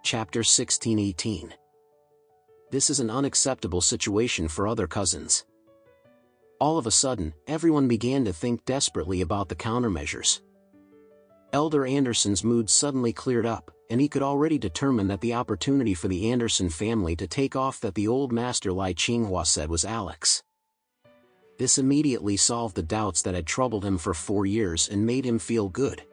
Chapter 16:18. This is an unacceptable situation for other cousins. All of a sudden, everyone began to think desperately about the countermeasures. Elder Anderson's mood suddenly cleared up, and he could already determine that the opportunity for the Anderson family to take off that the old master Lai Qinghua said was Alex. This immediately solved the doubts that had troubled him for 4 years and made him feel good.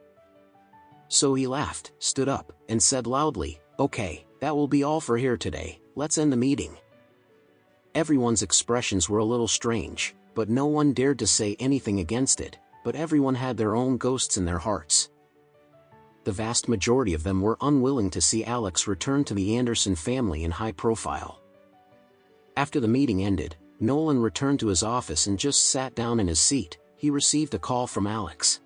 So he laughed, stood up, and said loudly, "Okay, that will be all for here today, let's end the meeting." Everyone's expressions were a little strange, but no one dared to say anything against it, but everyone had their own ghosts in their hearts. The vast majority of them were unwilling to see Alex return to the Anderson family in high profile. After the meeting ended, Nolan returned to his office and just sat down in his seat. He received a call from Alex.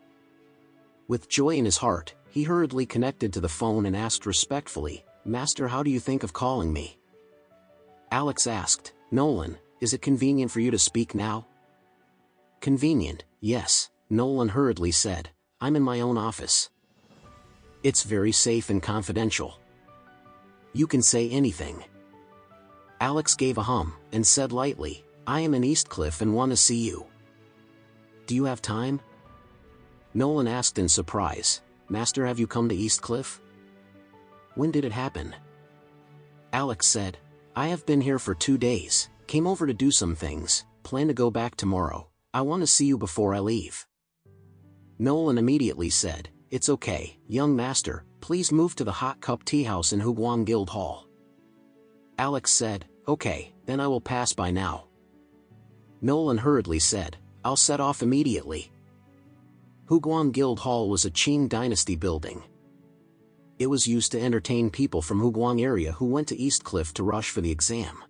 With joy in his heart, he hurriedly connected to the phone and asked respectfully, "Master, how do you think of calling me?" Alex asked, "Nolan, is it convenient for you to speak now?" "Convenient, yes," Nolan hurriedly said. "I'm in my own office. It's very safe and confidential. You can say anything." Alex gave a hum, and said lightly, "I am in Eastcliff and want to see you. Do you have time?" Nolan asked in surprise, "Master, have you come to Eastcliff? When did it happen?" Alex said, "I have been here for 2 days, came over to do some things, plan to go back tomorrow. I want to see you before I leave." Nolan immediately said, "It's okay, young master, please move to the Hot Cup Tea House in Huguang Guild Hall." Alex said, "Okay, then I will pass by now." Nolan hurriedly said, "I'll set off immediately." Huguang Guild Hall was a Qing dynasty building. It was used to entertain people from Huguang area who went to Eastcliff to rush for the exam.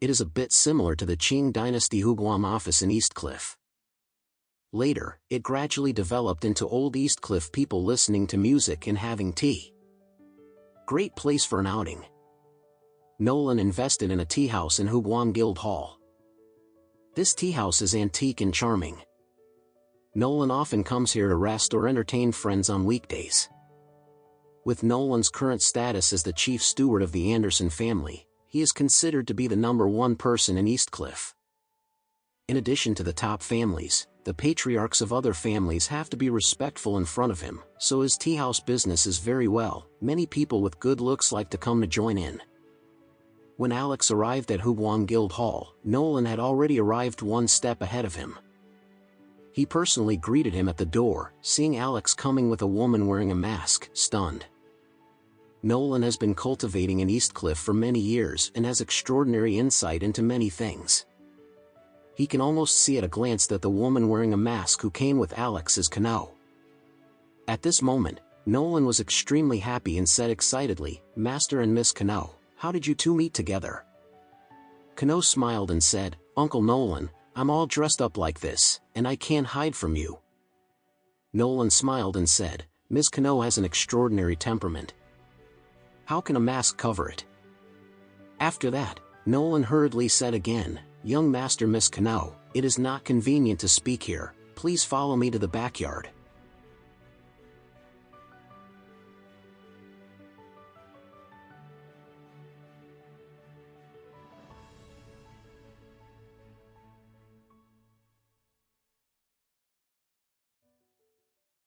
It is a bit similar to the Qing dynasty Huguang office in Eastcliff. Later, it gradually developed into old Eastcliff people listening to music and having tea. Great place for an outing. Nolan invested in a tea house in Huguang Guild Hall. This tea house is antique and charming. Nolan often comes here to rest or entertain friends on weekdays. With Nolan's current status as the chief steward of the Anderson family, he is considered to be the #1 person in Eastcliff. In addition to the top families, the patriarchs of other families have to be respectful in front of him, so his tea house business is very well. Many people with good looks like to come to join in. When Alex arrived at Huguang Guild Hall, Nolan had already arrived 1 step ahead of him. He personally greeted him at the door, seeing Alex coming with a woman wearing a mask, stunned. Nolan has been cultivating in Eastcliff for many years and has extraordinary insight into many things. He can almost see at a glance that the woman wearing a mask who came with Alex is Kano. At this moment, Nolan was extremely happy and said excitedly, "Master and Miss Kano, how did you two meet together?" Kano smiled and said, "Uncle Nolan, I'm all dressed up like this, and I can't hide from you." Nolan smiled and said, "Miss Kano has an extraordinary temperament. How can a mask cover it?" After that, Nolan hurriedly said again, "Young Master Miss Kano, it is not convenient to speak here, please follow me to the backyard."